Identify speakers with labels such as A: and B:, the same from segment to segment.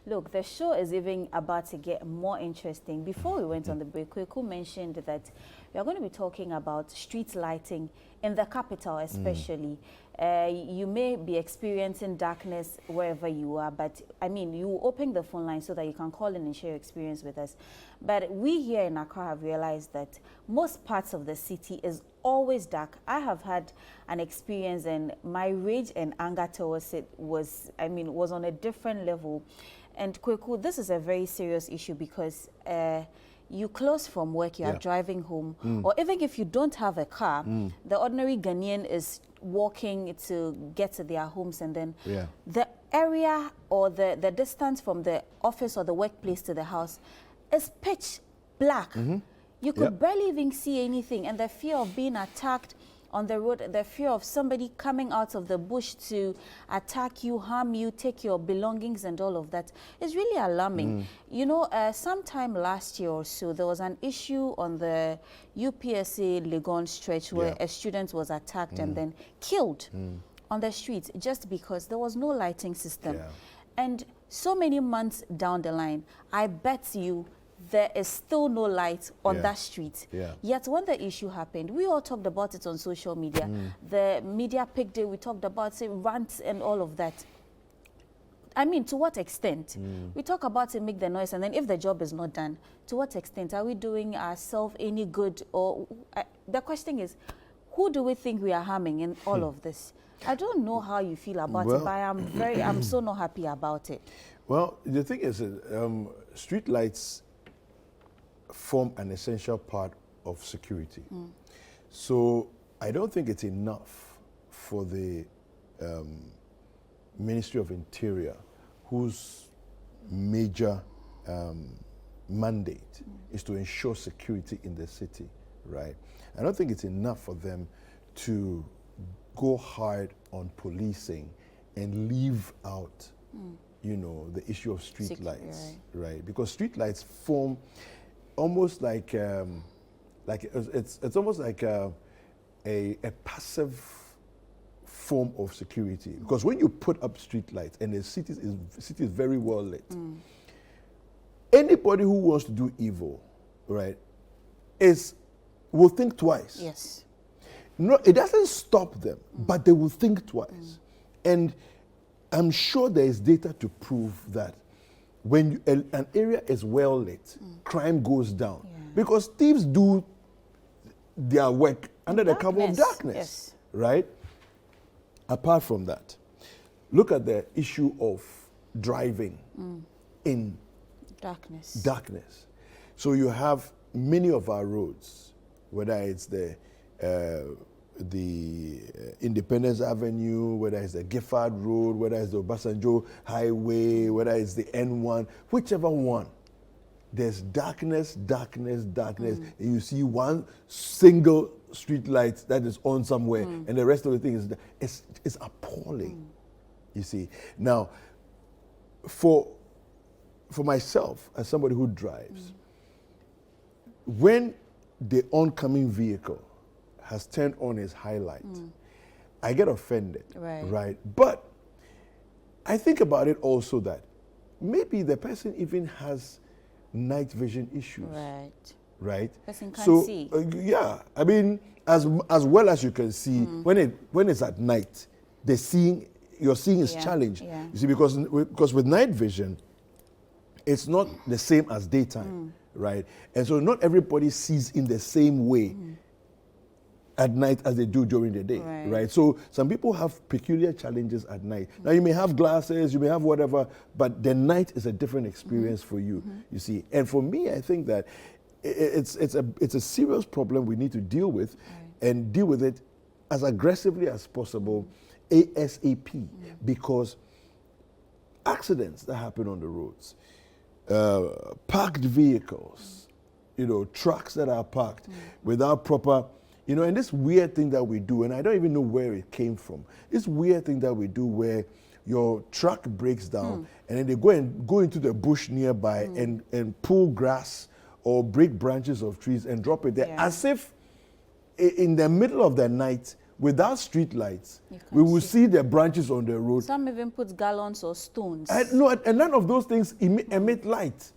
A: Look, the show is even about to get more interesting. Before we went on the break, Kweku mentioned that we are going to be talking about street lighting in the capital especially. You may be experiencing darkness wherever you are, but I mean, you open the phone line so that you can call in and share your experience with us. But we here in Accra have realized that most parts of the city is always dark. I have had an experience, and my rage and anger towards it was, I mean, was on a different level. And Kweku, this is a very serious issue because you close from work, you are driving home, or even if you don't have a car, the ordinary Ghanaian is walking to get to their homes, and then the area or the distance from the office or the workplace to the house is pitch black. You could barely even see anything, and the fear of being attacked on the road, the fear of somebody coming out of the bush to attack you, harm you, take your belongings and all of that is really alarming. You know, sometime last year or so, there was an issue on the UPSA Legon stretch where a student was attacked and then killed on the streets just because there was no lighting system. And so many months down the line, I bet you there is still no light on that street. Yet when the issue happened, we all talked about it on social media. The media picked it, we talked about it, rants and all of that. I mean, to what extent? We talk about it, make the noise, and then if the job is not done, to what extent are we doing ourselves any good? Or the question is, who do we think we are harming in all of this? I don't know how you feel about it, but I'm so not happy about it.
B: Well, the thing is, street lights form an essential part of security. So I don't think it's enough for the Ministry of Interior, whose major mandate is to ensure security in the city, right? I don't think it's enough for them to go hard on policing and leave out, you know, the issue of street lights, right? Because street lights form almost like it's almost like a passive form of security, because when you put up street lights and the city is very well lit, anybody who wants to do evil, right, will think twice.
A: Yes.
B: No, it doesn't stop them, but they will think twice. And I'm sure there is data to prove that when an area is well lit, crime goes down. Because thieves do their work under the cover of darkness, right? Apart from that, look at the issue of driving in darkness. So you have many of our roads, whether it's the Independence Avenue, whether it's the Gifford Road, whether it's the Obasanjo Highway, whether it's the N1, whichever one, there's darkness, and you see one single street light that is on somewhere, and the rest of the thing is it's appalling. You see. Now, for myself, as somebody who drives, when the oncoming vehicle has turned on his highlight, I get offended, right? But I think about it also that maybe the person even has night vision issues, right?
A: Person can't see.
B: Yeah, I mean, as well as you can see, when it's at night, you're seeing is challenged. You see, because with night vision, it's not the same as daytime, right? And so not everybody sees in the same way at night as they do during the day, right? So some people have peculiar challenges at night. Now you may have glasses, you may have whatever, but the night is a different experience for you, you see. And for me, I think that it's a serious problem we need to deal with, and deal with it as aggressively as possible, ASAP, because accidents that happen on the roads, parked vehicles, you know, trucks that are parked without proper, you know, and this weird thing that we do, and I don't even know where it came from, this weird thing that we do where your truck breaks down and then they go into the bush nearby and pull grass or break branches of trees and drop it there as if in the middle of the night without street lights, we will see the branches on the road.
A: Some even put gallons or stones.
B: And none of those things emit light.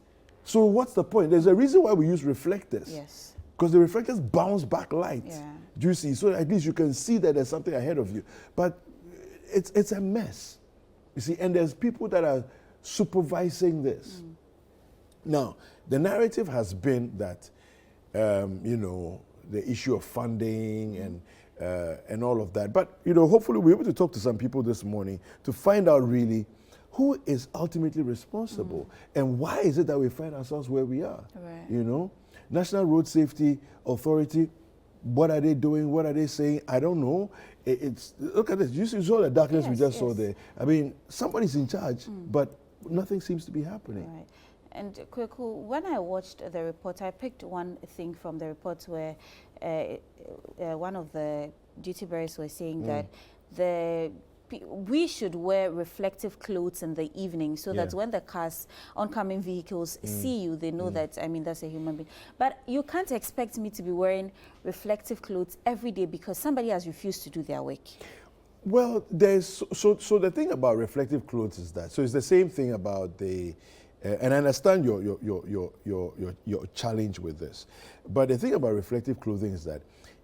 B: So what's the point? There's a reason why we use reflectors.
A: Yes.
B: Because the reflectors bounce back light.
A: Yeah.
B: Do you see? So at least you can see that there's something ahead of you. But it's a mess. You see, and there's people that are supervising this. Now, the narrative has been that, you know, the issue of funding and all of that. But, you know, hopefully we're able to talk to some people this morning to find out really who is ultimately responsible and why is it that we find ourselves where we are.
A: Right.
B: You know, National Road Safety Authority, what are they doing? What are they saying? I don't know. Look at this. You saw the darkness we just saw there. I mean, somebody's in charge, but nothing seems to be happening.
A: Right. And Kweku, when I watched the report, I picked one thing from the report where one of the duty bearers was saying that we should wear reflective clothes in the evening so that when the cars, oncoming vehicles see you, they know that, I mean, that's a human being. But you can't expect me to be wearing reflective clothes every day because somebody has refused to do their work.
B: Well, there's so the thing about reflective clothes is that, so it's the same thing about the, and I understand your challenge with this, but the thing about reflective clothing is that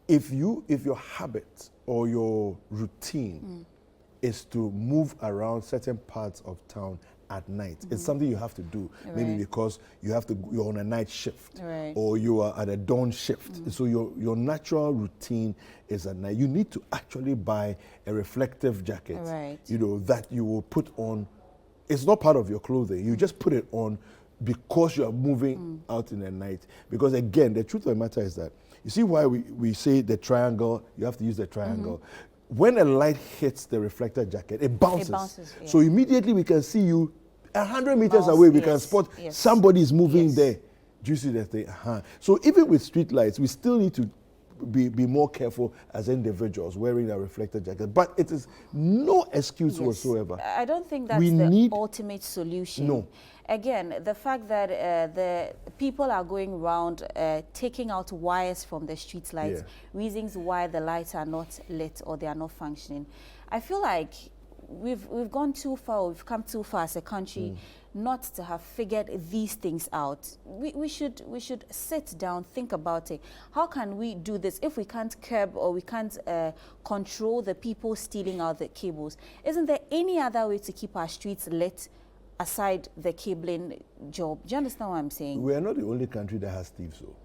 B: if your habit or your routine is to move around certain parts of town at night, it's something you have to do, maybe because you're on a night shift or you are at a dawn shift. So your natural routine is at night. You need to actually buy a reflective jacket, you know, that you will put on. It's not part of your clothing. You just put it on because you are moving out in the night. Because again, the truth of the matter is that, you see why we say the triangle, you have to use the triangle. When a light hits the reflector jacket, it bounces. So immediately we can see you 100 meters away. We can spot somebody is moving there. Do you see that thing? So even with street lights, we still need to be more careful as individuals wearing a reflector jacket. But it is no excuse whatsoever.
A: I don't think that's the ultimate solution.
B: No.
A: Again, the fact that the people are going around taking out wires from the street lights, reasons why the lights are not lit or they are not functioning. I feel like we've gone too far, we've come too far as a country not to have figured these things out. We should sit down, think about it. How can we do this if we can't curb or we can't control the people stealing out the cables? Isn't there any other way to keep our streets lit aside the cabling job? Do you understand what I'm saying?
B: We are not the only country that has thieves, though.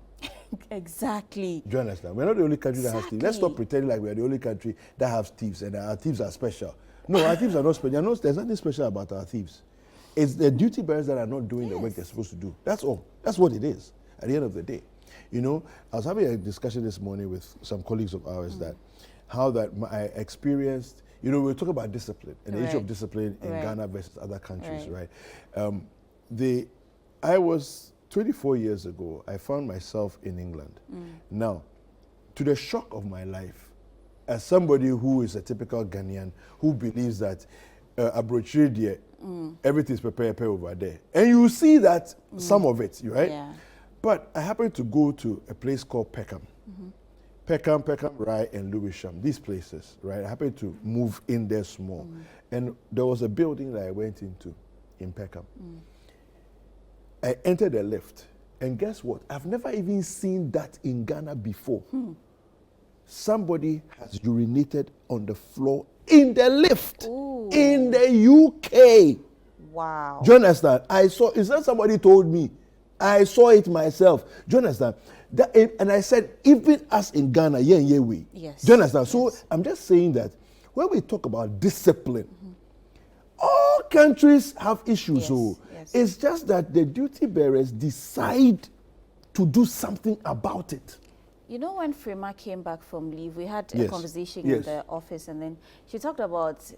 A: Exactly.
B: Do you understand? We're not the only country that has thieves. Let's stop pretending like we're the only country that has thieves and our thieves are special. No, our thieves are not special. There's nothing special about our thieves. It's the duty bearers that are not doing the work they're supposed to do. That's all. That's what it is at the end of the day. You know, I was having a discussion this morning with some colleagues of ours that how that I experienced, you know, we were talking about discipline and the issue of discipline in Ghana versus other countries, right? I was 24 years ago, I found myself in England. Now, to the shock of my life, as somebody who is a typical Ghanaian who believes that everything is prepared over there. And you see that some of it, right? Yeah. But I happened to go to a place called Peckham. Peckham, Rye, and Lewisham, these places, right? I happened to move in there small. And there was a building that I went into in Peckham. I entered a lift. And guess what? I've never even seen that in Ghana before. Somebody has urinated on the floor in the lift. Ooh. In the UK.
A: Wow.
B: Do you understand? It's not somebody told me. I saw it myself. Do you understand? And I said, even us in Ghana, we.
A: Yes.
B: Do you understand? Yes. So I'm just saying that when we talk about discipline, all countries have issues. It's just that the duty bearers decide to do something about it.
A: You know, when Frema came back from leave, we had a conversation in the office, and then she talked about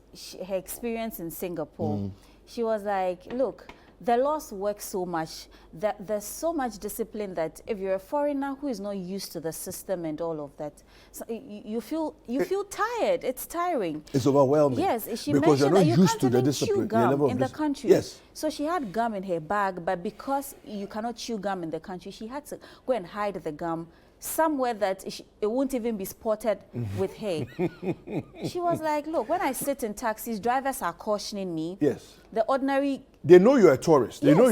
A: her experience in Singapore. She was like, look, the laws work so much that there's so much discipline that if you're a foreigner who is not used to the system and all of that, so you feel tired. It's tiring.
B: It's overwhelming.
A: Yes, she
B: because
A: mentioned
B: you're not
A: that you
B: used
A: can't
B: to the
A: even
B: discipline
A: chew gum in the country.
B: Yes.
A: So she had gum in her bag, but because you cannot chew gum in the country, she had to go and hide the gum somewhere that it won't even be spotted with her. She was like, look, when I sit in taxis, drivers are cautioning me.
B: Yes.
A: The ordinary...
B: They know you're a tourist. They
A: yes.
B: know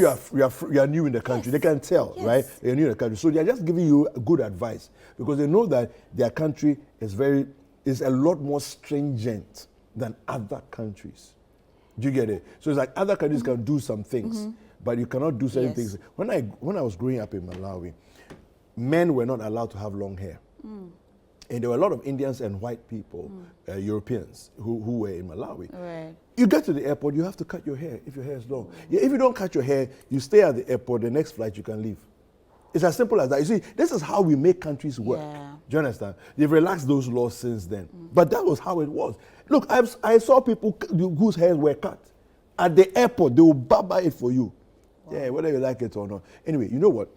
B: you are new in the country.
A: Yes.
B: They can tell,
A: yes.
B: right? You're new in the country. So they're just giving you good advice because they know that their country is a lot more stringent than other countries. Do you get it? So it's like other countries can do some things, but you cannot do certain things. When I was growing up in Malawi, men were not allowed to have long hair. And there were a lot of Indians and white people, Europeans, who were in Malawi.
A: Right.
B: You get to the airport, you have to cut your hair if your hair is long. Yeah, if you don't cut your hair, you stay at the airport, the next flight you can leave. It's as simple as that. You see, this is how we make countries work. Yeah. Do you understand? They've relaxed those laws since then. But that was how it was. Look, I saw people whose hairs were cut. At the airport, they will baba it for you. Wow. Yeah, whether you like it or not. Anyway, you know what?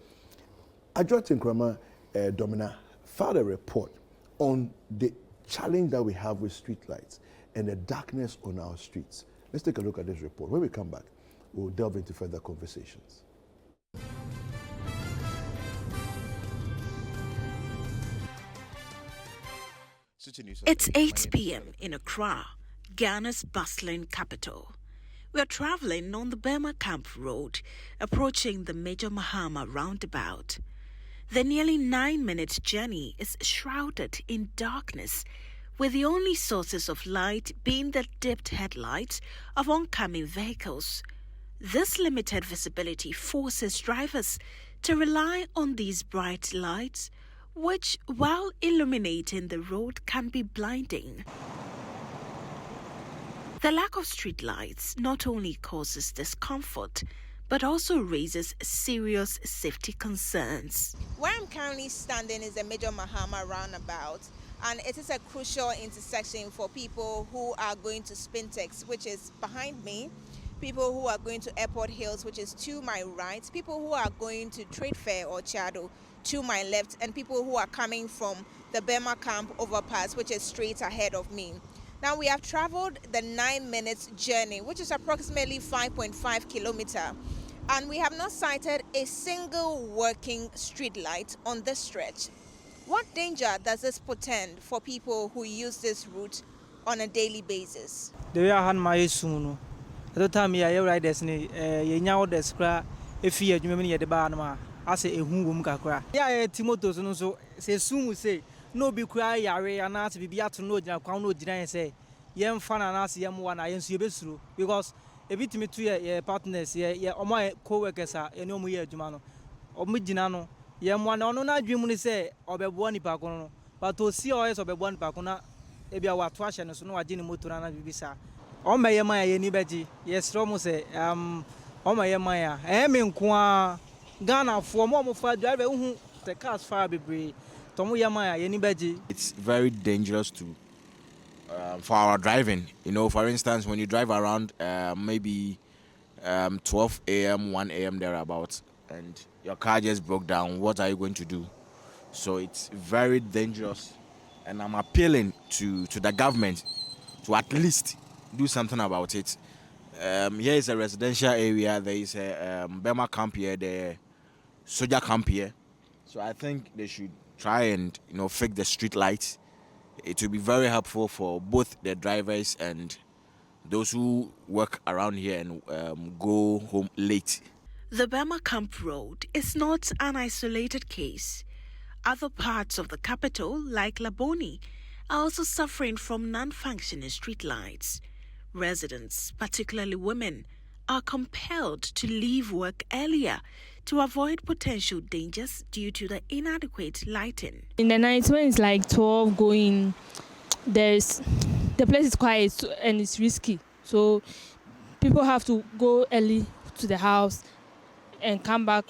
B: Adjo Tinkrama Domina filed a report on the challenge that we have with streetlights and the darkness on our streets. Let's take a look at this report. When we come back, we'll delve into further conversations.
C: It's 8 p.m. in Accra, Ghana's bustling capital. We are traveling on the Burma Camp Road, approaching the Major Mahama roundabout. The nearly 9-minute journey is shrouded in darkness, with the only sources of light being the dipped headlights of oncoming vehicles. This limited visibility forces drivers to rely on these bright lights, which, while illuminating the road, can be blinding. The lack of street lights not only causes discomfort, but also raises serious safety concerns.
D: Where I'm currently standing is the Major Mahama roundabout, and it is a crucial intersection for people who are going to Spintex, which is behind me, people who are going to Airport Hills, which is to my right, people who are going to Trade Fair or Chado to my left, and people who are coming from the Burma Camp overpass, which is straight ahead of me. Now we have traveled the 9 minutes journey, which is approximately 5.5 kilometers, and we have not sighted a single working street light on this stretch. What danger does this portend for people who use this route on a daily basis?
E: The way I had my soon, at the time I ride this, you know, the scrap, if you have the bar, I say a hum cacra. Yeah, Timotos, so say soon we say. No be cry yare and not be to know that Quano didn't say, Yam fan and ask Yam one I see through because a bit me to your partners, yeah, or my co workers are no more Jumano or Midinano, Yam one on not dream say, or be one pacono, but to see always of a one pacona, maybe our trash and so no, I didn't move to run at Visa. Oh, my Yamaya, anybody, yes, Romo say, oh, my Yamaya, I am in Qua Ghana for more for driver who the cars far be brave.
F: It's very dangerous to for our driving. You know, for instance, when you drive around maybe 12 a.m., 1 a.m. thereabouts, and your car just broke down, what are you going to do? So it's very dangerous, and I'm appealing to the government to at least do something about it. Here is a residential area. There is a Burma camp here, the soldier camp here. So I think they should try and fix the street lights. It will be very helpful for both the drivers and those who work around here and go home late.
C: The Burma Camp Road is not an isolated case. Other parts of the capital, like Laboni, are also suffering from non-functioning streetlights. Residents, particularly women, are compelled to leave work earlier to avoid potential dangers due to the inadequate lighting.
G: In the night when it's like 12 going, the place is quiet and it's risky. So people have to go early to the house and come back,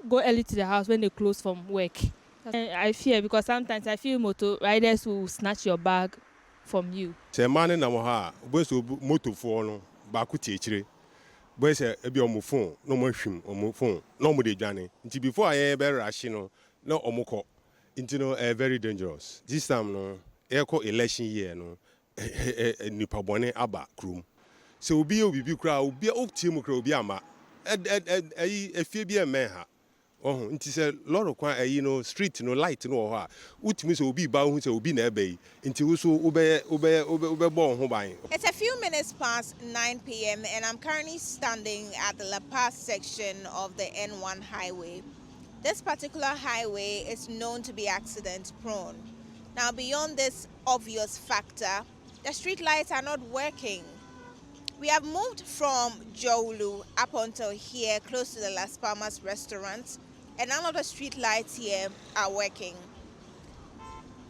G: go early to the house when they close from work. And I fear because sometimes I feel motor riders will snatch your bag from you.
H: Say man na mo ha, bo motor for no ba ku tiechire. Boy say e bi omo phone no mo hwim omo phone no mo de dwane nti before I be rush no omo ko nti no very dangerous this time no e ko election year no nipa bone aba krum so obi kra obi o tie mu kra obi ama efie bi emen ha Oh, nti se loro kwa street no light no ho a utimi se obi ba hu se obi na ebe nti wo so ube bo ho ban.
D: It's a few minutes past 9 p.m. and I'm currently standing at the La Paz section of the N1 highway. This particular highway is known to be accident prone. Now, beyond this obvious factor, the street lights are not working. We have moved from Jowlu up until here, close to the Las Palmas restaurant, and none of the street lights here are working.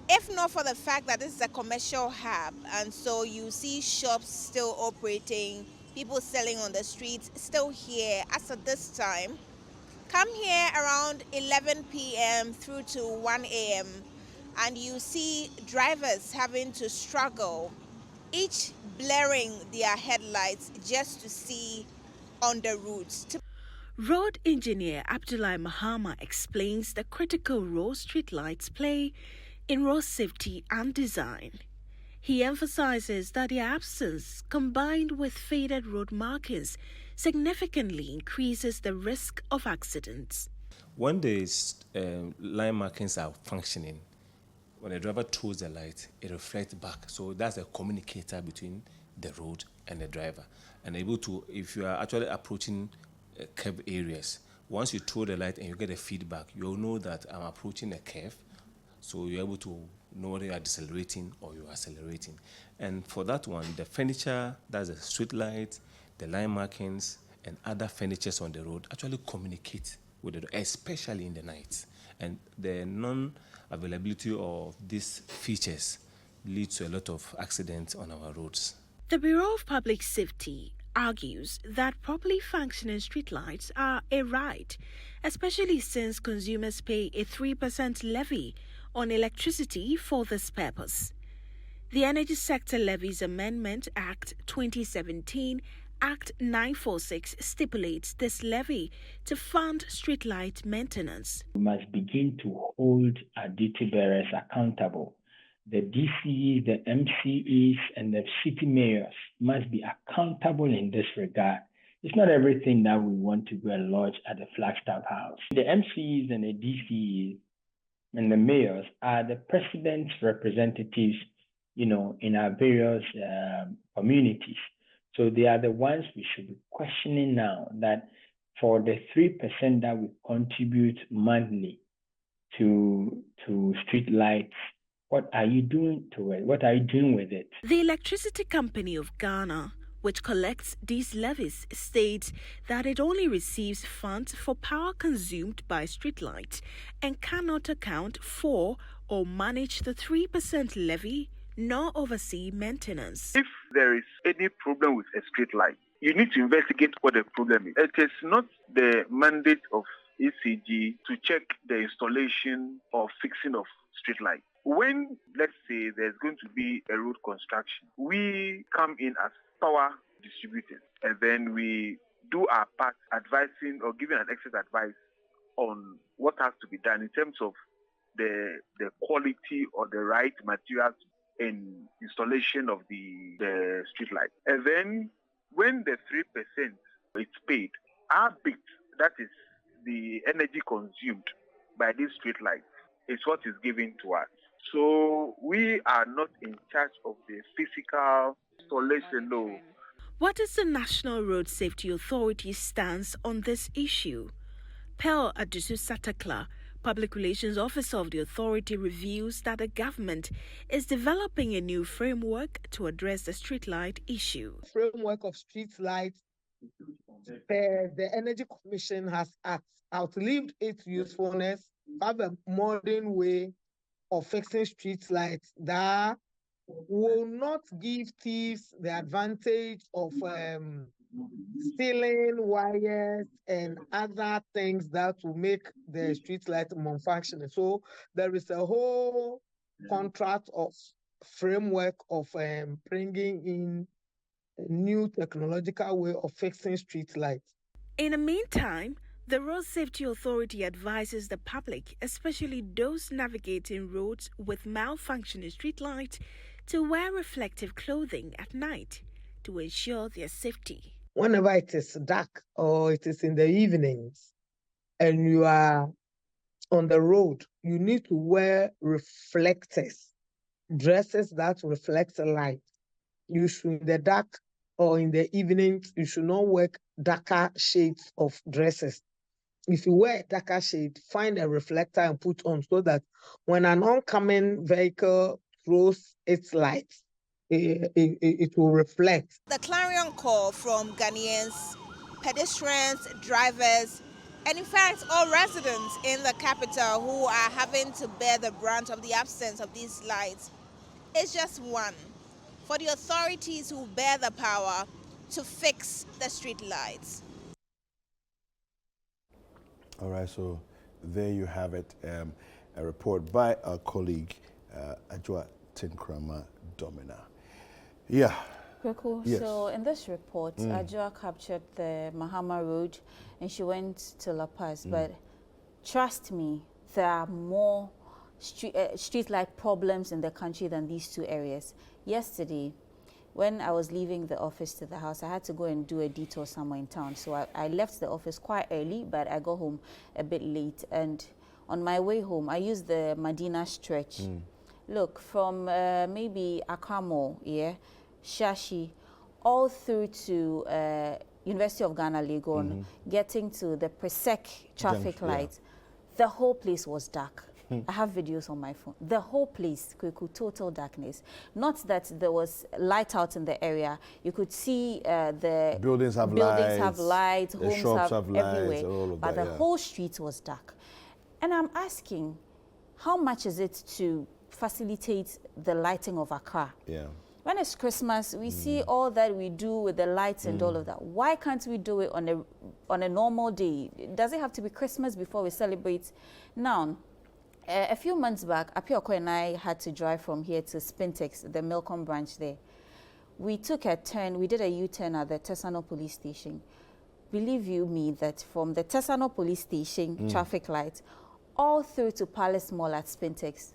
D: If not for the fact that this is a commercial hub, and so you see shops still operating, people selling on the streets still here as at this time. Come here around 11 p.m. through to 1 a.m. and you see drivers having to struggle, each blaring their headlights just to see on the routes.
C: Road engineer Abdullah Mahama explains the critical role streetlights play in road safety and design. He emphasizes that their absence, combined with faded road markings, significantly increases the risk of accidents.
I: When the line markings are functioning, when the driver throws the light, it reflects back. So that's a communicator between the road and the driver. And able to, if you are actually approaching curve areas, once you throw the light and you get a feedback, you'll know that I'm approaching a curve. So you're able to know whether you are decelerating or you are accelerating. And for that one, the furniture, that's the street light, the line markings, and other furnitures on the road actually communicate with the road, especially in the night. And the non-availability of these features leads to a lot of accidents on our roads.
C: The Bureau of Public Safety argues that properly functioning streetlights are a right, especially since consumers pay a 3% levy on electricity for this purpose. The Energy Sector Levies Amendment Act 2017, Act 946, stipulates this levy to fund streetlight maintenance.
J: We must begin to hold our duty bearers accountable. The DCEs, the MCEs, and the city mayors must be accountable in this regard. It's not everything that we want to go and lodge at the Flagstaff House. The MCEs and the DCEs and the mayors are the president's representatives, in our various communities. So they are the ones we should be questioning now, that for the 3% that we contribute monthly to street lights, what are you doing to it? What are you doing with it?
C: The Electricity Company of Ghana, which collects these levies, states that it only receives funds for power consumed by streetlights and cannot account for or manage the 3% levy nor oversee maintenance.
K: If there is any problem with a street light, you need to investigate what the problem is. It is not the mandate of ECG to check the installation or fixing of street light. When, let's say, there's going to be a road construction, we come in as power distributors, and then we do our part advising or giving an expert advice on what has to be done in terms of the quality or the right materials in installation of the street light. And then when the 3% is paid, our bit, that is the energy consumed by these street lights, is what is given to us. So we are not in charge of the physical installation, no.
C: What is the National Road Safety Authority's stance on this issue? Pearl Adusu Satakla, Public Relations Officer of the authority, reveals that the government is developing a new framework to address the streetlight issue.
L: Framework of streetlights, the Energy Commission has outlived its usefulness, have a modern way of fixing streetlights that will not give thieves the advantage of stealing wires and other things that will make the streetlight malfunctioning. So there is a whole contract of framework of bringing in a new technological way of fixing streetlights.
C: In the meantime, the Road Safety Authority advises the public, especially those navigating roads with malfunctioning streetlights, to wear reflective clothing at night to ensure their safety.
L: Whenever it is dark or it is in the evenings, and you are on the road, you need to wear reflectors, dresses that reflect light. You should, in the dark or in the evening, you should not wear darker shades of dresses. If you wear a darker shade, find a reflector and put on so that when an oncoming vehicle throws its light, it will reflect.
D: The clarion call from Ghanaians, pedestrians, drivers, and in fact all residents in the capital who are having to bear the brunt of the absence of these lights is just one: for the authorities who bear the power to fix the street lights.
B: All right, so there you have it, a report by our colleague, Ajua Tinkrama Domina. Yeah.
A: Kweku,
B: Yes.
A: so in this report, Ajua captured the Mahama Road and she went to La Paz, but trust me, there are more street light problems in the country than these two areas. Yesterday, when I was leaving the office to the house, I had to go and do a detour somewhere in town. So I left the office quite early, but I got home a bit late. And on my way home, I used the Medina stretch. Look, from maybe Accra Mall, yeah, Shashi, all through to University of Ghana, Legon, getting to the Presec traffic light, the whole place was dark. I have videos on my phone. The whole place, total darkness. Not that there was light out in the area. You could see the
B: buildings have
A: lights,
B: the
A: homes
B: shops
A: have
B: lights,
A: everywhere.
B: all of
A: But
B: that,
A: the whole street was dark. And I'm asking, how much is it to facilitate the lighting of Accra?
B: Yeah.
A: When it's Christmas, we see all that we do with the lights and all of that. Why can't we do it on a normal day? Does it have to be Christmas before we celebrate? Now, a few months back, Apioko and I had to drive from here to Spintex, the Milcom branch there. We took a turn, we did a U-turn at the Tesano police station. Believe you me that from the Tesano police station, traffic lights, all through to Palace Mall at Spintex,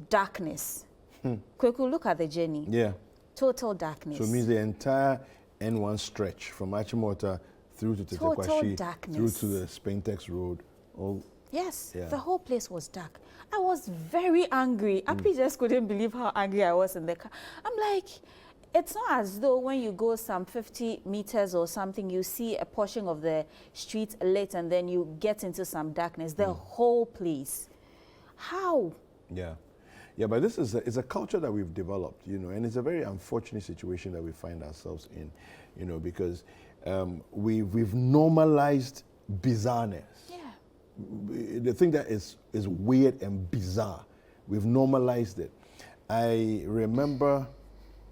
A: darkness. Kweku, look at the journey.
B: Yeah.
A: Total darkness.
B: So it means the entire N1 stretch from Achimota through to Tetekwashi, through to the Spintex Road, all.
A: Yes,
B: Yeah.
A: the whole place was dark. I was very angry. Api just couldn't believe how angry I was in the car. I'm like, it's not as though when you go some 50 meters or something, you see a portion of the street lit and then you get into some darkness. The whole place. How?
B: Yeah. Yeah, but this is it's a culture that we've developed, you know, and it's a very unfortunate situation that we find ourselves in, you know, because we've normalized bizarreness.
A: Yeah.
B: The thing that is weird and bizarre, we've normalized it. I remember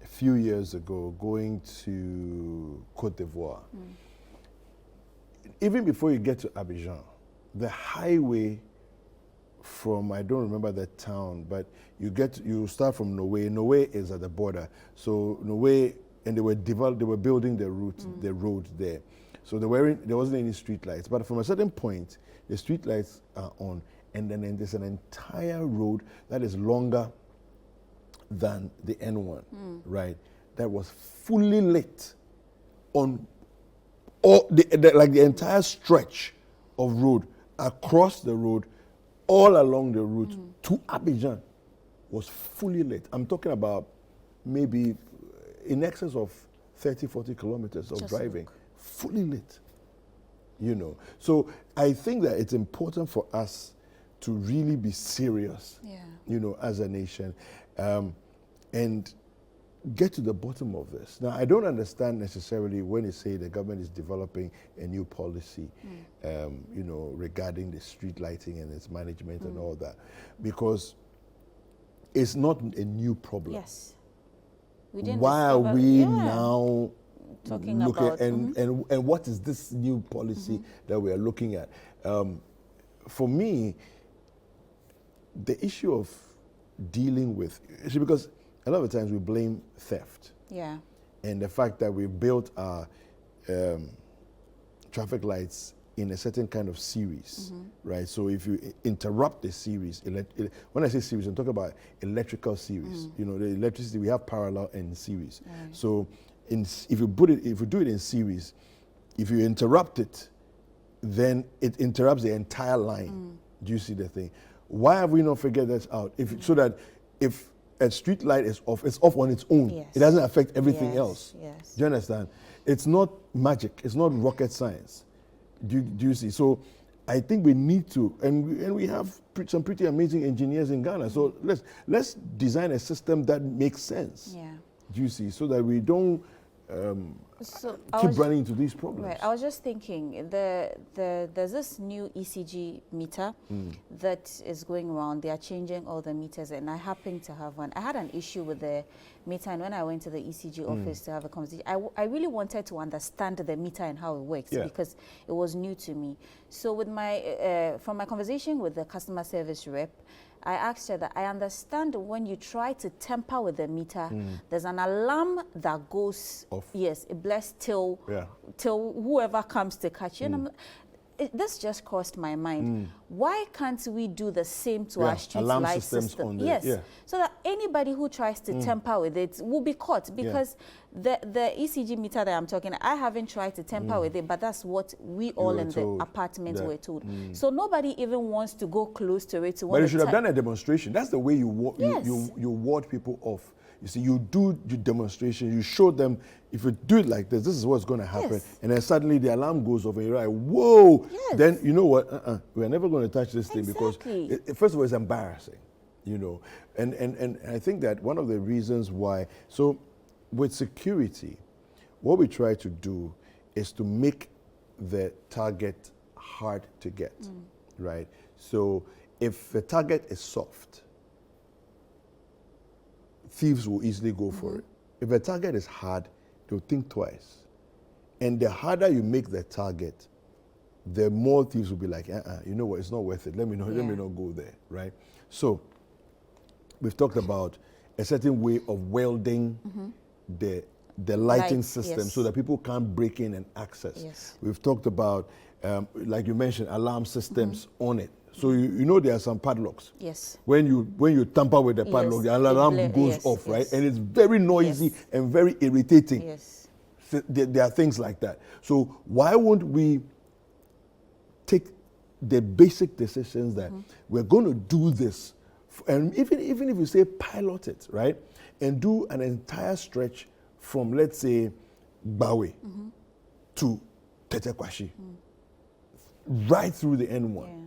B: a few years ago going to Côte d'Ivoire. Even before you get to Abidjan, the highway from, I don't remember the town, but you start from Noé. Noé is at the border. So Noé, and they were building the road there. So there wasn't any street lights. But from a certain point, the street lights are on. And then there's an entire road that is longer than the N1, right? That was fully lit on all the entire stretch of road, across the road, all along the route to Abidjan was fully lit. I'm talking about maybe in excess of 30, 40 kilometers of driving, fully lit, you know. So I think that it's important for us to really be serious, you know, as a nation, and get to the bottom of this. Now, I don't understand necessarily when you say the government is developing a new policy, you know, regarding the street lighting and its management and all that, because it's not a new problem.
A: Yes. We didn't
B: Why are
A: discover,
B: we now
A: talking
B: looking
A: about
B: and what is this new policy that we are looking at? For me, the issue of dealing with, because a lot of times we blame theft.
A: Yeah.
B: And the fact that we built our traffic lights in a certain kind of series, right? So if you interrupt the series, when I say series, I'm talking about electrical series. You know, the electricity, we have parallel and series.
A: Right.
B: So if you do it in series, if you interrupt it, then it interrupts the entire line. Do you see the thing? Why have we not figured that out? So that if a street light is off, it's off on its own.
A: Yes.
B: It doesn't affect everything
A: Yes,
B: else.
A: yes.
B: Do you understand? It's not magic. It's not rocket science. Do you see? So I think we need to, and we have some pretty amazing engineers in Ghana. So let's design a system that makes sense.
A: Yeah.
B: Do you see? So that we don't keep running into these problems.
A: Right. I was just thinking, there's this new ECG meter that is going around. They are changing all the meters, and I happen to have one. I had an issue with the meter, and when I went to the ECG office to have a conversation, I really wanted to understand the meter and how it works because it was new to me. So with my from my conversation with the customer service rep, I asked her that I understand when you try to tamper with the meter, there's an alarm that goes off. Yes, it blasts till whoever comes to catch you. And this just crossed my mind. Why can't we do the same to our street light system? So that anybody who tries to tamper with it will be caught, because the ECG meter that I'm talking, I haven't tried to tamper with it, but that's what we all in the apartment were told. So nobody even wants to go close to it.
B: But you should have done a demonstration. That's the way you ward people off. You see, you do your demonstration, you show them, if you do it like this is what's going to happen. And then suddenly the alarm goes off and you're like, whoa. Then you know what, we're never going to touch this thing because, first of all, it's embarrassing, you know. And I think that one of the reasons why, so with security, what we try to do is to make the target hard to get, right? So if the target is soft, thieves will easily go for it. If a target is hard, they'll think twice. And the harder you make the target, the more thieves will be like, you know what, it's not worth it. Let me not go there, right? So we've talked about a certain way of welding the lighting system so that people can't break in and access. We've talked about, like you mentioned, alarm systems on it. So you know there are some padlocks.
A: Yes.
B: When you tamper with the padlock, the alarm goes off, right? And it's very noisy and very irritating.
A: Yes.
B: So there are things like that. So why won't we take the basic decisions that we're going to do this, and even if you say pilot it, right, and do an entire stretch from, let's say, Bawe to Tetekwashi, right through the N1.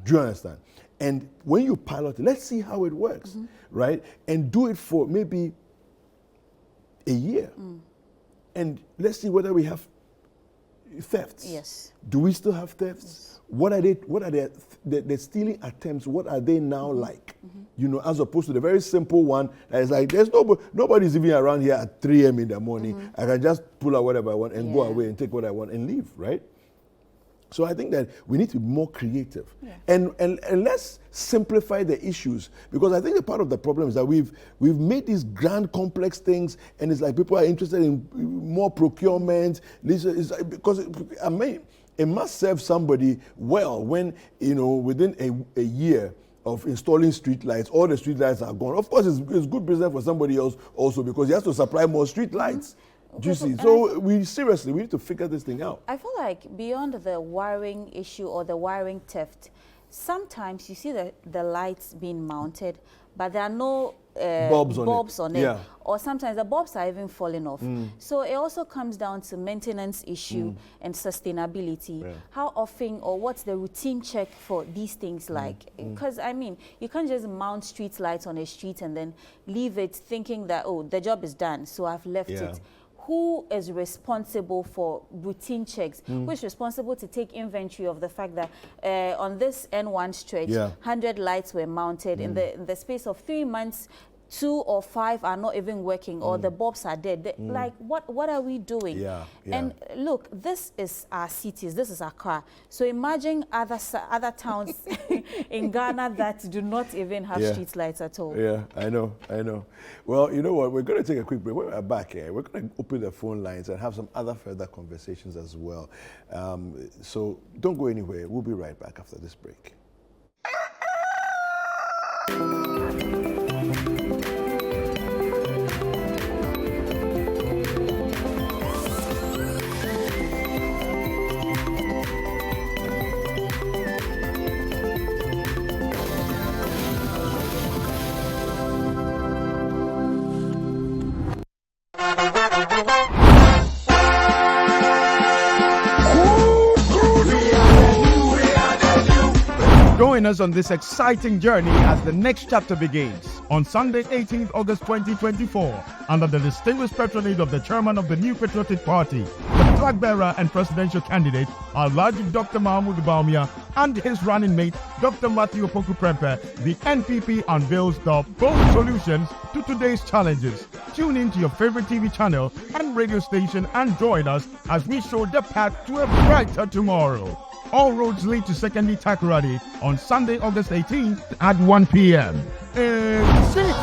B: Do you understand? And when you pilot it, let's see how it works, right? And do it for maybe a year. And let's see whether we have thefts.
A: Yes.
B: Do we still have thefts? Yes. What are the stealing attempts? What are they now like? You know, as opposed to the very simple one that is like, there's nobody's even around here at 3 a.m. in the morning. I can just pull out whatever I want and go away and take what I want and leave, right? So I think that we need to be more creative and let's simplify the issues, because I think a part of the problem is that we've made these grand complex things, and it's like people are interested in more procurement. Because it must serve somebody well when, you know, within a year of installing street lights, all the street lights are gone. Of course, it's good business for somebody else also, because he has to supply more street lights. Do you see? So we need to figure this thing out.
A: I feel like beyond the wiring issue or the wiring theft, sometimes you see the lights being mounted, but there are no bulbs on it. Or sometimes the bulbs are even falling off. So it also comes down to maintenance issue and sustainability. How often, or what's the routine check for these things like? Because I mean, you can't just mount street lights on a street and then leave it thinking that, oh, the job is done, so I've left it. Who is responsible for routine checks? Who is responsible to take inventory of the fact that on this N1 stretch, 100 lights were mounted in the space of 3 months? 2 or 5 are not even working, or the bulbs are dead. Like, what are we doing? And look, this is our cities, this is Accra. So imagine other towns in Ghana that do not even have street lights at all.
B: Yeah, I know. Well, you know what? We're going to take a quick break. When we're back here, we're going to open the phone lines and have some other further conversations as well. So don't go anywhere. We'll be right back after this break.
M: Join us on this exciting journey as the next chapter begins on Sunday, 18th August 2024, under the distinguished patronage of the chairman of the New Patriotic Party, the flag bearer and presidential candidate, Alhaji Dr. Mahmoud Bawumia, and his running mate, Dr. Matthew Opoku Prempeh. The NPP unveils the bold solutions to today's challenges. Tune in to your favorite TV channel and radio station and join us as we show the path to a brighter tomorrow. All roads lead to Secondary Takoradi on Sunday, August 18th at 1 p.m. It's it.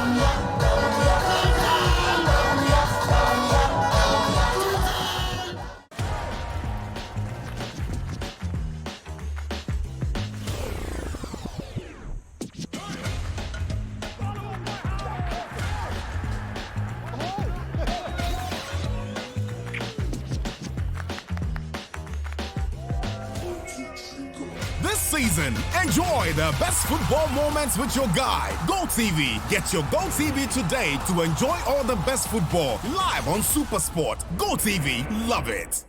N: Season. Enjoy the best football moments with your guy, GoTV. Get your GoTV today to enjoy all the best football live on SuperSport. GoTV, love it.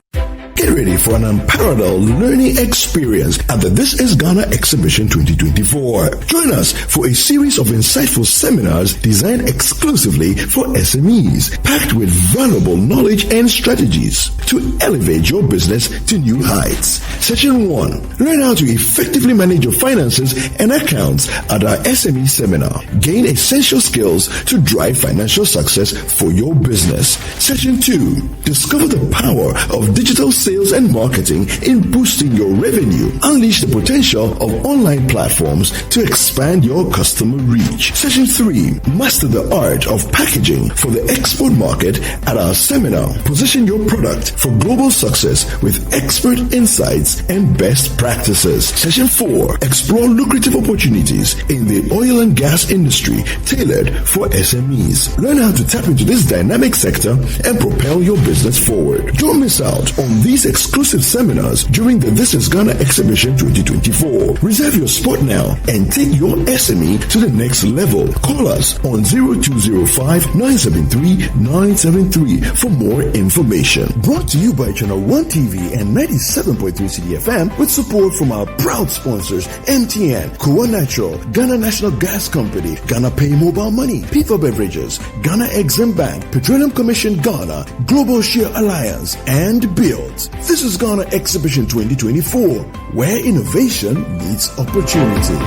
O: Get ready for an unparalleled learning experience at the This Is Ghana Exhibition 2024. Join us for a series of insightful seminars designed exclusively for SMEs, packed with valuable knowledge and strategies to elevate your business to new heights. Session 1. Learn how to effectively manage your finances and accounts at our SME seminar. Gain essential skills to drive financial success for your business. Session 2. Discover the power of digital sales and marketing in boosting your revenue. Unleash the potential of online platforms to expand your customer reach. Session 3. Master the art of packaging for the export market at our seminar. Position your product for global success with expert insights and best practices. Session 4. Explore lucrative opportunities in the oil and gas industry tailored for SMEs. Learn how to tap into this dynamic sector and propel your business forward. Don't miss out on these exclusive seminars during the This Is Ghana Exhibition 2024. Reserve your spot now and take your SME to the next level. Call us on 0205-973-973 for more information. Brought to you by ChannelOne TV and 97.3 CDFM with support from our proud sponsors MTN, Koa Natural, Ghana National Gas Company, Ghana Pay Mobile Money, Pico Beverages, Ghana Exim Bank, Petroleum Commission Ghana, Global Share Alliance, and Build. This is Ghana Exhibition 2024, where innovation meets opportunity.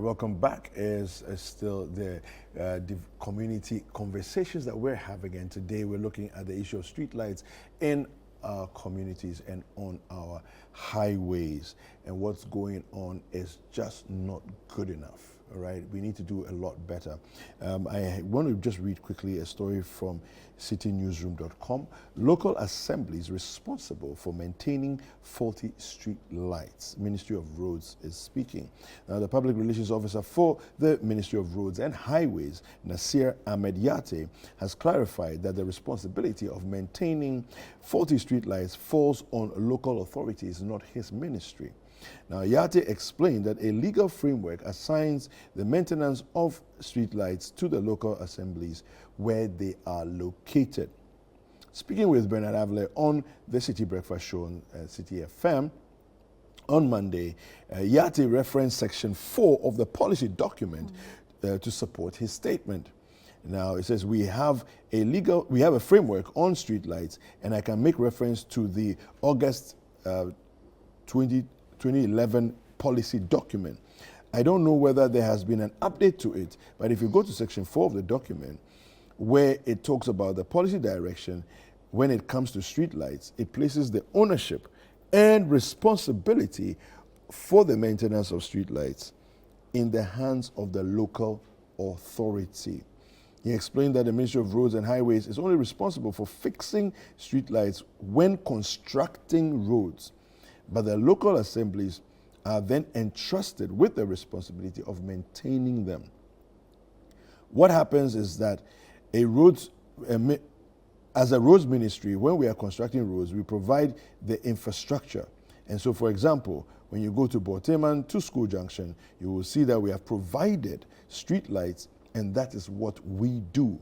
B: Welcome back. Is still the community conversations that we're having, and today we're looking at the issue of streetlights in our communities and on our highways. And what's going on is just not good enough. All right, we need to do a lot better. I want to just read quickly a story from citynewsroom.com. Local assemblies responsible for maintaining faulty street lights. Ministry of Roads is speaking. Now, the public relations officer for the Ministry of Roads and Highways, Nasir Ahmed Yate, has clarified that the responsibility of maintaining faulty street lights falls on local authorities, not his ministry. Now, Yate explained that a legal framework assigns the maintenance of streetlights to the local assemblies where they are located. Speaking with Bernard Avle on the City Breakfast Show on City FM on Monday, Yate referenced Section 4 of the policy document to support his statement. Now, it says we have a framework on streetlights, and I can make reference to the August 2011 policy document. I don't know whether there has been an update to it, but if you go to Section 4 of the document, where it talks about the policy direction when it comes to streetlights, it places the ownership and responsibility for the maintenance of streetlights in the hands of the local authority. He explained that the Ministry of Roads and Highways is only responsible for fixing streetlights when constructing roads, but the local assemblies are then entrusted with the responsibility of maintaining them. what happens is that as a roads ministry, when we are constructing roads, we provide the infrastructure. And so, for example, when you go to Borteman to School Junction, you will see that we have provided street lights, and that is what we do.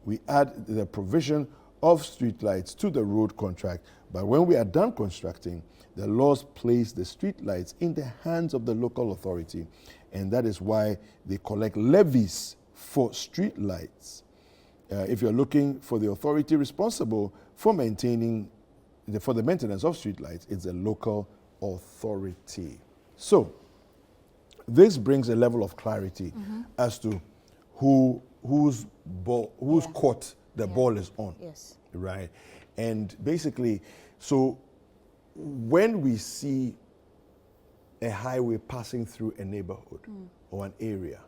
B: We add the provision of street lights to the road contract, but when we are done constructing, the laws place the street lights in the hands of the local authority, and that is why they collect levies for street lights. If you're looking for the authority responsible for maintaining, for the maintenance of street lights, it's a local authority. So, this brings a level of clarity as to whose court the ball is on.
A: Yes.
B: Right? And basically, so when we see a highway passing through a neighborhood or an area,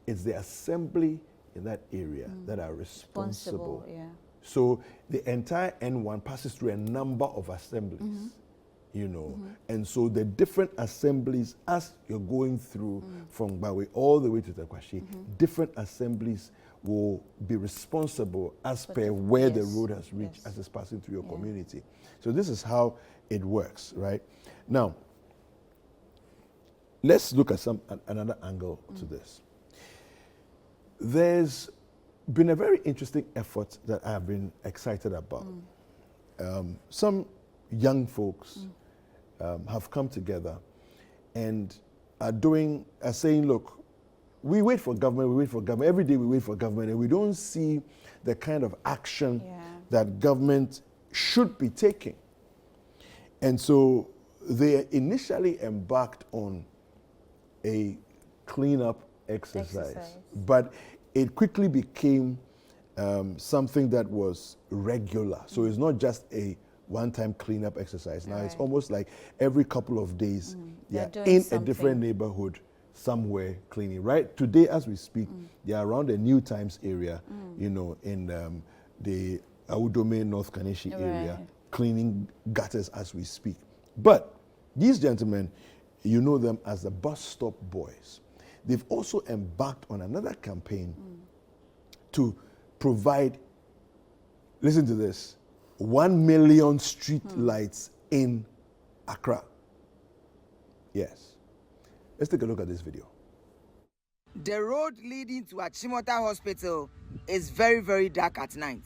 B: it's the assembly in that area that are responsible.
A: Yeah.
B: So the entire N1 passes through a number of assemblies, you know, and so the different assemblies, as you're going through from Bawe all the way to Takwashi, different assemblies will be responsible as per where the road has reached as it's passing through your community. So this is how it works, right? Now, let's look at another angle to this. There's been a very interesting effort that I've been excited about. Some young folks have come together and are saying, look, we wait for government, every day we wait for government, and we don't see the kind of action that government should be taking. And so they initially embarked on a cleanup exercise. But it quickly became something that was regular. So it's not just a one-time cleanup exercise. Now it's almost like every couple of days they're in a different neighborhood somewhere cleaning. Right today, as we speak, they're around the New Times area, you know, in the Audome North Kaneshi area, cleaning gutters as we speak. But these gentlemen, you know them as the bus stop boys. They've also embarked on another campaign to provide, listen to this, 1 million street lights in Accra. Yes. Let's take a look at this video.
P: The road leading to Achimota Hospital is very, very dark at night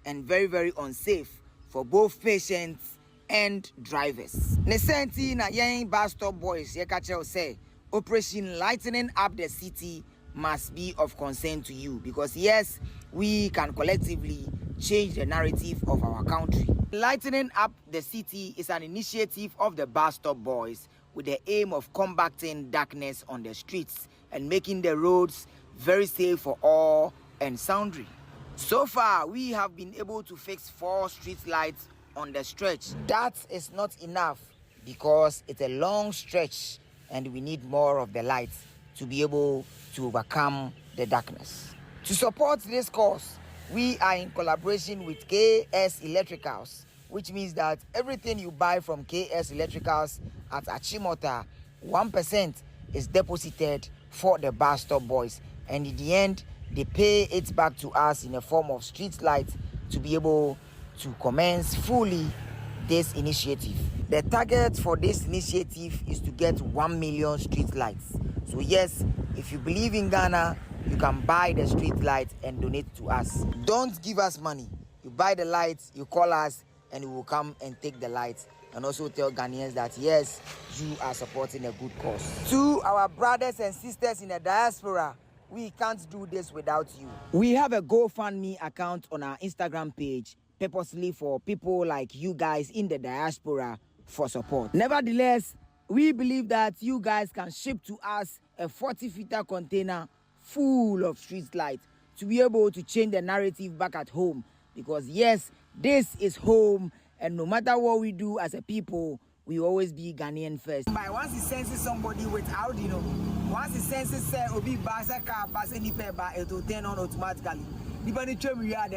P: and very, very unsafe for both patients and drivers. Nesenti na yen bus stop boys yekache say Operation Lightening Up the City must be of concern to you, because yes, we can collectively change the narrative of our country. Lightening Up the City is an initiative of the bus stop boys with the aim of combating darkness on the streets and making the roads very safe for all and sundry. So far, we have been able to fix 4 street lights on the stretch. That is not enough because it's a long stretch and we need more of the lights to be able to overcome the darkness. To support this cause, we are in collaboration with KS Electricals, which means that everything you buy from KS Electricals at Achimota, 1% is deposited for the bus stop boys, and in the end, they pay it back to us in a form of street lights to be able to commence fully this initiative. The target for this initiative is to get 1 million street lights. So yes, if you believe in Ghana, you can buy the street lights and donate to us. Don't give us money. You buy the lights, you call us, and we will come and take the lights. And also tell Ghanaians that yes, you are supporting a good cause. To our brothers and sisters in the diaspora, we can't do this without you. We have a GoFundMe account on our Instagram page, purposely for people like you guys in the diaspora for support. Nevertheless, we believe that you guys can ship to us a 40-footer container full of street lights to be able to change the narrative back at home. Because yes, this is home, and no matter what we do as a people, we always be Ghanaian first. But once he senses somebody without, you know, once he senses say obi basa car pass any paper, it will turn on automatically. Then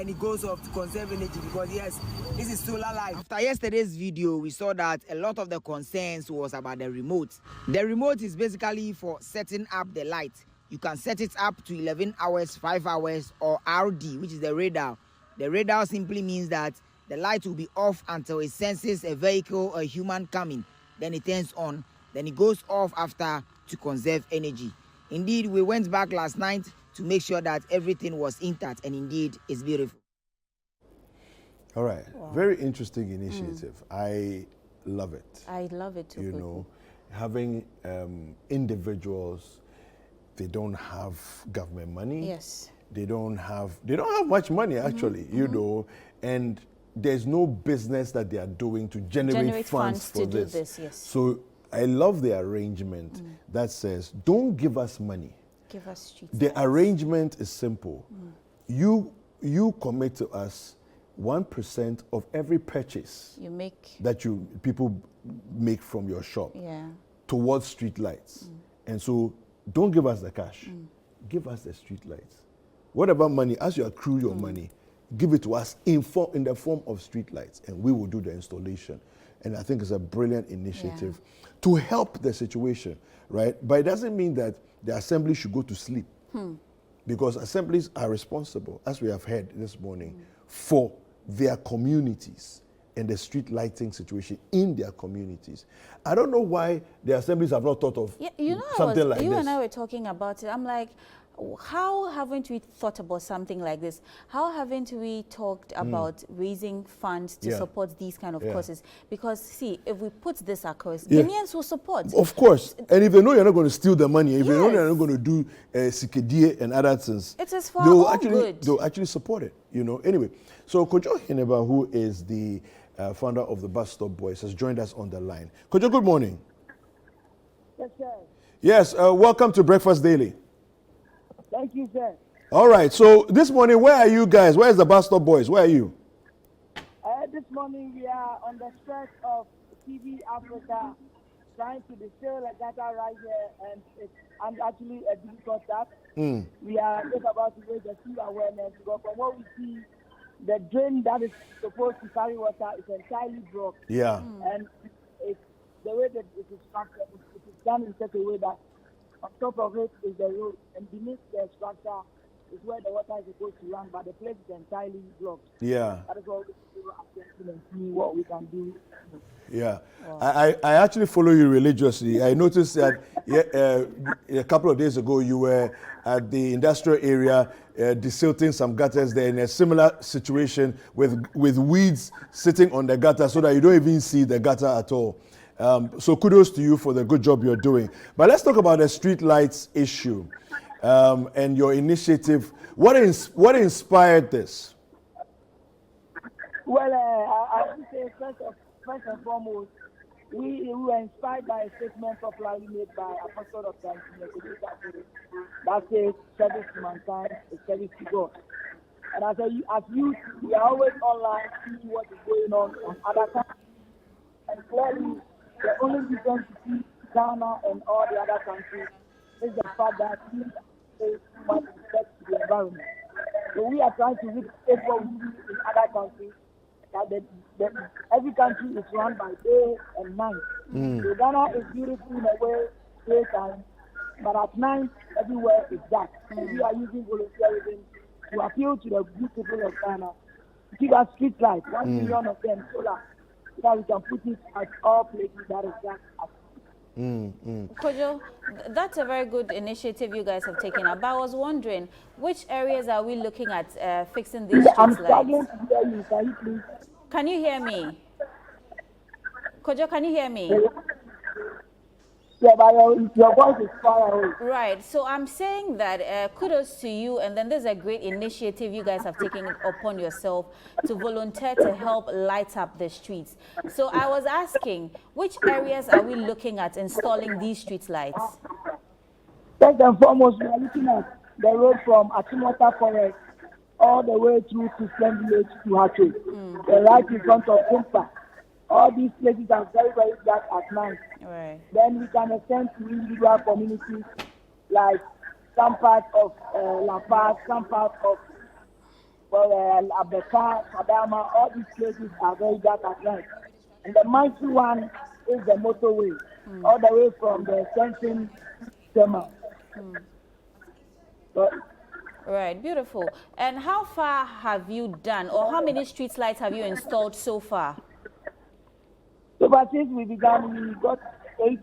P: it goes off to conserve energy, because yes, this is solar life. After yesterday's video, we saw that a lot of the concerns was about the remote. The remote is basically for setting up the light, You can set it up to 11 hours, 5 hours, or RD, which is the radar. The radar simply means that the light will be off until it senses a vehicle or a human coming. Then it turns on. Then it goes off after to conserve energy. Indeed, we went back last night to make sure that everything was intact, and indeed, it's beautiful.
B: All right. Wow. Very interesting initiative. I love it.
A: I love it too.
B: You know, having individuals, they don't have government money.
A: Yes.
B: They don't have much money actually, you know, and there's no business that they are doing to generate funds for
A: to
B: this.
A: Do this. Yes.
B: So I love the arrangement that says, don't give us money.
A: Give us street
B: The
A: lights.
B: arrangement is simple. You commit to us 1% of every purchase
A: you make
B: that people make from your shop towards street lights. And so don't give us the cash. Give us the street lights. Whatever money, as you accrue your money, give it to us in the form of street lights, and we will do the installation. And I think it's a brilliant initiative to help the situation, right? But it doesn't mean that the assembly should go to sleep, because assemblies are responsible, as we have heard this morning, for their communities and the street lighting situation in their communities. I don't know why the assemblies have not thought of something like this.
A: You and I were talking about it. I'm like, how haven't we thought about something like this? How haven't we talked about raising funds to support these kind of causes? Because see, if we put this across, Ghanaians will support.
B: Of course. And if they know you're not going to steal the money, if they know you're not going to do sikadie and other things,
A: it is for our good.
B: They'll actually support it, you know. Anyway, so Kojo Hineba, who is the founder of the Bus Stop Boys, has joined us on the line. Kojo, good morning.
Q: Yes, sir.
B: Yes, welcome to Breakfast Daily.
Q: Thank you, sir.
B: All right, so this morning, where are you guys? Where is the Bus Stop Boys? Where are you?
Q: This morning, we are on the stretch of TV Africa, trying to distill a data right here, and it's actually a difficult task. We are just about to raise a few awareness, because from what we see, the drain that is supposed to carry water is entirely blocked.
B: Yeah.
Q: And it's the way that it is structured, it is done in such a way that on top of it is the road, and beneath the structure is where the water is supposed to run, but the place is entirely blocked.
B: Yeah.
Q: That is what we do and see what we can do.
B: Yeah. Wow. I actually follow you religiously. I noticed that a couple of days ago you were at the industrial area desilting some gutters there in a similar situation with weeds sitting on the gutter so that you don't even see the gutter at all. So kudos to you for the good job you're doing. But let's talk about the street lights issue and your initiative. What inspired this?
Q: Well, I would say first and foremost, we were inspired by a statement popularly made by Apostle of Christ that says, service to mankind is service to God. And as youth, we are always online seeing what is going on other countries. And clearly, the only difference between Ghana and all the other countries is the fact that we pay too much respect to the environment. So we are trying to replicate what we do in other countries, that every country is run by day and night. So Ghana is beautiful in a way, daytime, but at night, everywhere is dark. So we are using volunteerism to appeal to the good people of Ghana to give us street lights, 1 million of them solar, so that we can put it at all places that is dark.
A: Kojo, that's a very good initiative you guys have taken up. But I was wondering, which areas are we looking at fixing these street lights?
Q: Struggling to hear you. Can you please?
A: Can you hear me? Kojo, can you hear me?
Q: Yeah, but your voice is far away.
A: Right. So I'm saying that kudos to you, and then there's a great initiative you guys have taken upon yourself to volunteer to help light up the streets. So I was asking, which areas are we looking at installing these street lights?
Q: First and foremost, we are looking at the road from Achimota Forest all the way through to Stem Village to Hache, right in front of Kumpa. All these places are very, very dark at night.
A: Right.
Q: Then we can extend to individual communities like some parts of La Paz, some parts of Abeka, Kadama. All these places are very dark at night. And the mighty one is the motorway, all the way from the Sensin Tema.
A: Right, beautiful. And how far have you done, or how many street lights have you installed so far?
Q: So far since we began, we got 8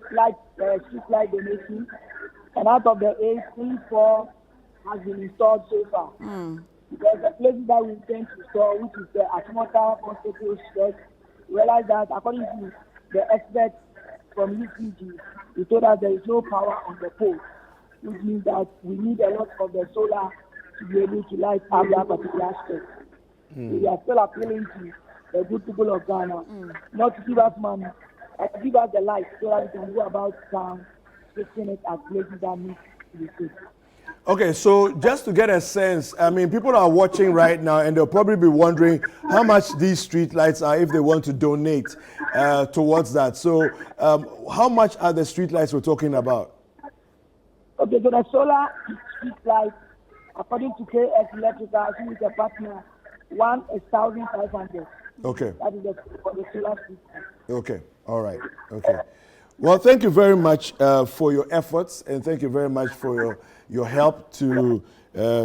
Q: street light donations, and out of the 8, 4 has been installed so far. Because the places that we intend to install, which is the Achimota Hospital Stretch, we realized that according to the experts from UCG, they told us there is no power on the pole, which means that we need a lot of the solar to be able to light up that particular stretch. So we are still appealing to the good people of Ghana not to give us money, but to give us the light so that we can go about town, fixing it at places that need to be fixed.
B: Okay, so just to get a sense, I mean, people are watching right now and they'll probably be wondering how much these street lights are if they want to donate towards that. So how much are the street lights we're talking about?
Q: Okay, so the solar street lights, according to KS Electrical, who is a partner, one is 1,500.
B: Okay.
Q: That is for the solar street light.
B: Okay, all right, okay. Well, thank you very much for your efforts, and thank you very much for your help to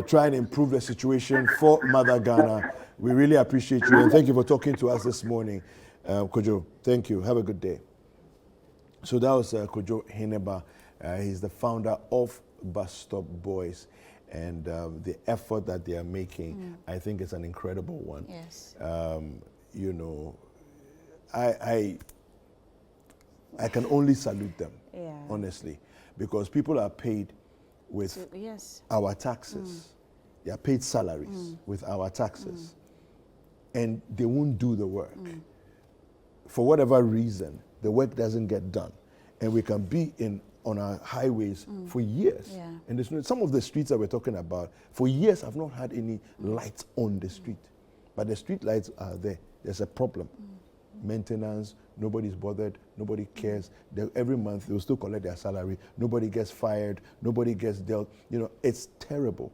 B: try and improve the situation for Mother Ghana. We really appreciate you, and thank you for talking to us this morning, Kojo. Thank you. Have a good day. So that was Kojo Heneba. He's the founder of Bus Stop Boys, and the effort that they are making, I think, is an incredible one.
A: Yes.
B: You know, I can only salute them, honestly, because people are paid with our taxes. They are paid salaries with our taxes, and they won't do the work. For whatever reason, the work doesn't get done, and we can be on our highways for years. And there's some of the streets that we're talking about, for years I've not had any lights on the street, but the street lights are there. There's a problem. Maintenance, nobody's bothered, nobody cares. Every month they'll still collect their salary, nobody gets fired, nobody gets dealt. You know, it's terrible.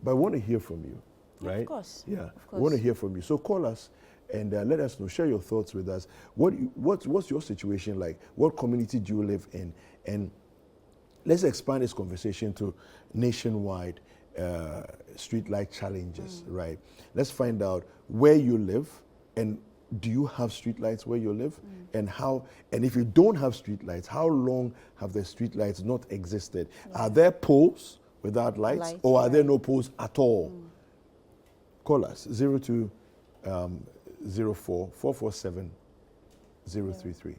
B: But I want to hear from you, right?
A: Of course.
B: Yeah,
A: of course.
B: We want to hear from you. So call us and let us know, share your thoughts with us. What's your situation like? What community do you live in? And let's expand this conversation to nationwide streetlight challenges, right? Let's find out where you live, and do you have streetlights where you live? And how, and if you don't have streetlights, how long have the streetlights not existed? Are there poles without lights, or are there no poles at all? Call us 0204 447 033.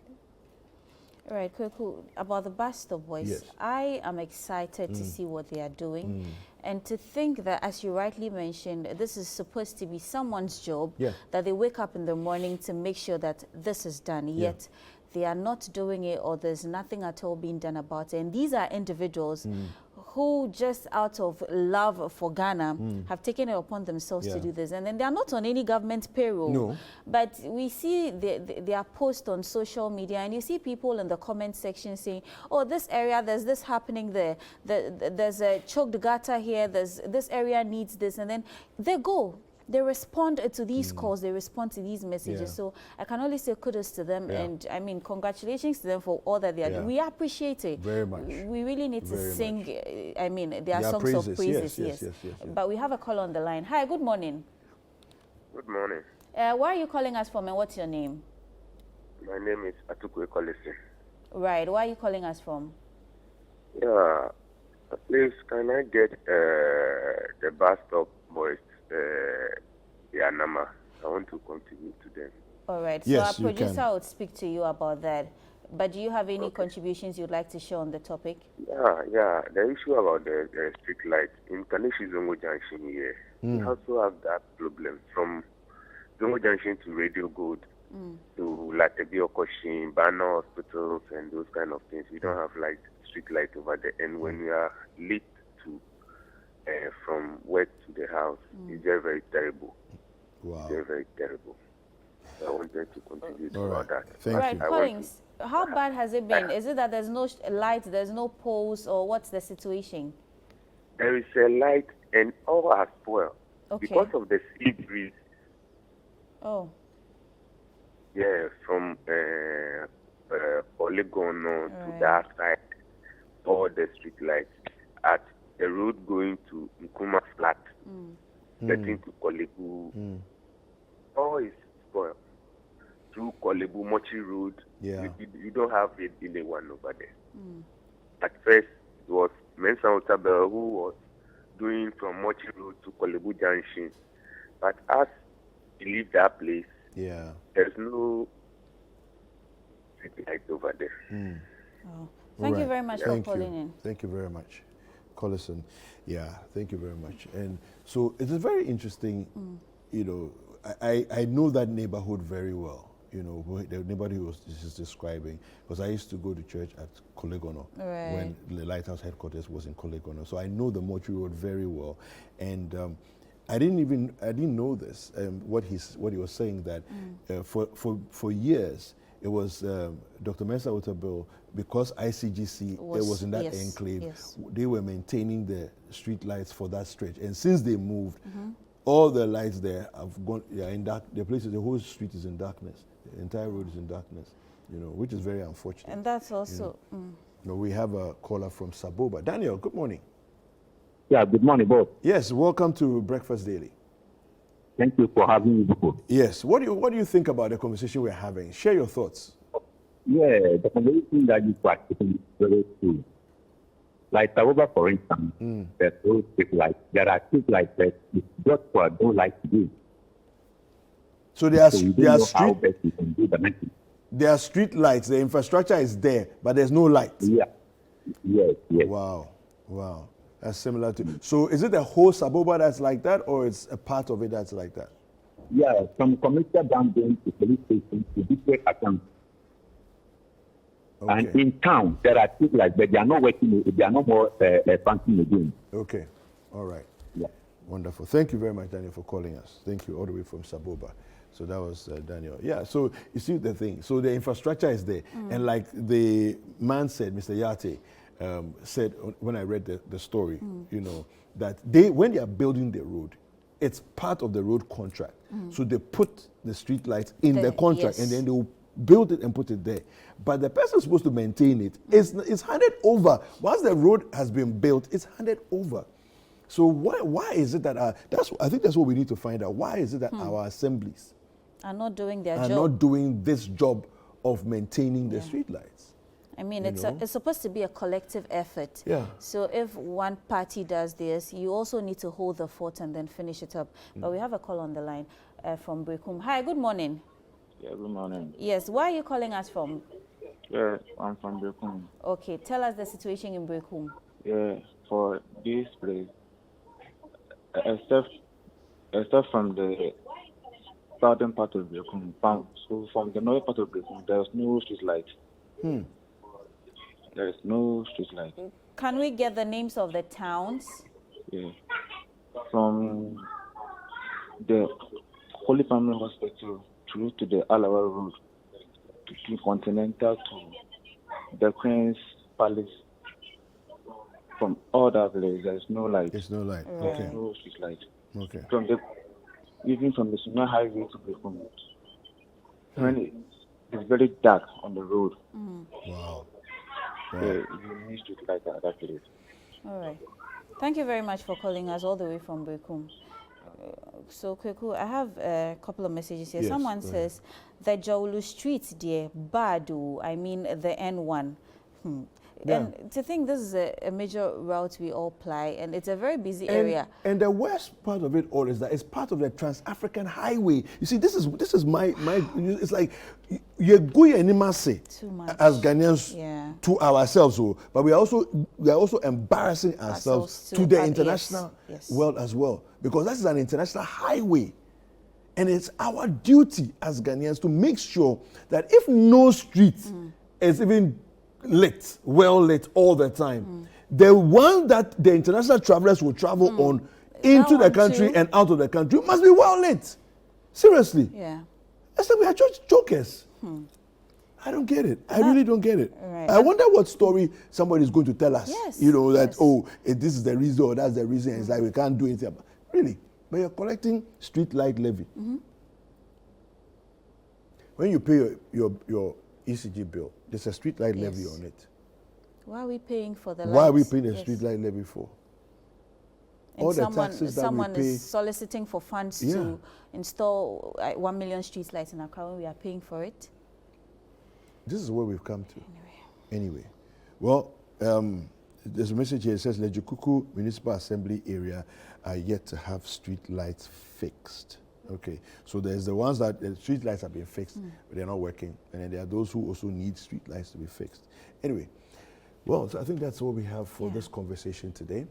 A: Right, cool. About the Bus Stop Boys, I am excited to see what they are doing. And to think that, as you rightly mentioned, this is supposed to be someone's job, that they wake up in the morning to make sure that this is done, yet they are not doing it, or there's nothing at all being done about it. And these are individuals who, just out of love for Ghana, have taken it upon themselves to do this. And then they are not on any government payroll.
B: No.
A: But we see their post on social media, and you see people in the comment section saying, oh, this area, there's this happening there. There's a choked gutter here. This area needs this. And then they go. They respond to these calls, they respond to these messages. So I can only say kudos to them, and I mean, congratulations to them for all that they are doing. We appreciate it.
B: Very much.
A: We really need to sing, I mean, their songs praises. Of praises, yes. But we have a call on the line. Hi, good morning.
R: Good morning.
A: Where are you calling us from, and what's your name?
R: My name is Atukwe Kolisi.
A: Right, where are you calling us from?
R: Yeah, please, can I get the Bus Stop Boys their number? I want to contribute to them.
A: All right. So our producer would speak to you about that. But do you have any contributions you'd like to share on the topic?
R: Yeah. The issue about the street lights in Kaneshi Zongo Junction here, we also have that problem from Zongo Junction to Radio Good to Latebio Koshin, Banner Hospitals, and those kind of things. We don't have street light over there. And when we are lit to from work to the house, it's very, very terrible.
B: Wow.
R: Very, very terrible. So I wanted to contribute about that.
A: Right, Collins, how bad has it been? Is it that there's no light, there's no poles, or what's the situation?
R: There is a light, and all are spoiled because of the sea breeze.
A: Oh.
R: Yeah, from Polygon to that side, all the street lights at the road going to Nkuma Flat, getting to Kolebu, all is spoiled. Through Kolebu Mochi Road, you don't have it in the one over there. At first, it was Mensa Otabel who was doing from Mochi Road to Kolebu Junction. But as we leave that place, there's no street light over there.
A: Oh. Thank you very much for calling in.
B: Thank you very much. Collison. Yeah, thank you very much. And so it is very interesting, you know, I know that neighborhood very well. You know, the neighborhood he was just describing, because I used to go to church at Kolegono when the Lighthouse headquarters was in Kolegono. So I know the Mochi Road very well, and I didn't know this. What he was saying that for years it was Dr. Mensa Otabil, because ICGC was in that enclave. They were maintaining the street lights for that stretch, and since they moved. All the lights there have gone. In dark. The places, the whole street is in darkness. The entire road is in darkness. You know, which is very unfortunate.
A: And that's also.
B: You know, we have a caller from Saboba. Daniel, good morning.
S: Yeah, good morning, both.
B: Yes, welcome to Breakfast Daily.
S: Thank you for having me, both.
B: Yes. What do you think about the conversation we're having? Share your thoughts.
S: Yeah, the conversation that you practice is very true. Like Saboba, for instance, there's no street lights. There are street lights that just for don't like to do.
B: So there are street lights. The infrastructure is there, but there's no light.
S: Yeah. Yes.
B: Wow. That's similar to. So is it the whole Saboba that's like that, or it's a part of it that's like that?
S: Yeah, from commercial down going to police stations to district accounts.
B: Okay.
S: And in town, there are street lights, but they are not working. They are no more functioning again.
B: Okay. All right.
S: Yeah.
B: Wonderful. Thank you very much, Daniel, for calling us. Thank you all the way from Saboba. So that was Daniel. Yeah, so you see the thing. So the infrastructure is there. And like the man said, Mr. Yate, said when I read the story, you know, that when they are building the road, it's part of the road contract. So they put the street lights in the contract and then they will build it and put it there. But the person supposed to maintain it is handed over. Once the road has been built, it's handed over. So why is it that I think that's what we need to find out. Why is it that our assemblies
A: are not doing their
B: job? Not doing this job of maintaining the street lights?
A: I mean, it's supposed to be a collective effort.
B: Yeah.
A: So if one party does this, you also need to hold the fort and then finish it up. But we have a call on the line from Brekum. Hi, good morning.
T: Yeah, good morning.
A: Yes, where are you calling us from?
T: Yeah, I'm from Brekum.
A: Okay, tell us the situation in Brekum.
T: Yeah, for this place, except from the southern part of Brekum, so from the northern part of Brekum, there's no street light. There is no street light.
A: Can we get the names of the towns?
T: Yeah. From the Holy Family Hospital through to the Alawa Road, to Continental, to the Queen's Palace. From all that village, there is no light.
B: There's no light.
T: There's
B: Okay.
T: no street light.
B: Okay.
T: Even from the Suna Highway to Brekum, when it's very dark on the road.
B: Wow.
T: You need street light at that place.
A: All right. Thank you very much for calling us all the way from Brekum. So, Kweku, I have a couple of messages here.
B: Yes,
A: Someone says, the Jaulu Street, dear, Badu, I mean the N1.
B: Yeah.
A: And to think this is a major route we all ply, and it's a very busy area.
B: And the worst part of it all is that it's part of the Trans-African Highway. You see, this is my it's like you're going animase as Ghanaians to ourselves, but we are also embarrassing ourselves to the international world as well, because this is an international highway. And it's our duty as Ghanaians to make sure that if no street is even well lit all the time, the one that the international travelers will travel on into the country and out of the country must be well lit. Seriously.
A: Yeah.
B: I said we are just jokers. I don't get it. I really don't get it. Right. I wonder what story somebody is going to tell us.
A: Yes.
B: You know, that, this is the reason or that's the reason. It's like we can't do anything about it. Really? But you're collecting street light levy. When you pay your ECG bill, there's a street light levy on it.
A: Why are we paying for the lights?
B: Why are we paying a street light levy for?
A: And
B: all the taxes that
A: someone
B: we pay.
A: is soliciting for funds to install 1 million street lights in Accra when we are paying for it.
B: This is where we've come to. Anyway. Well, there's a message here. It says Lejukuku Municipal Assembly area are yet to have street lights fixed. Okay, so there's the ones that the street lights have been fixed, but they're not working. And then there are those who also need street lights to be fixed. Anyway, well, so I think that's what we have for this conversation today.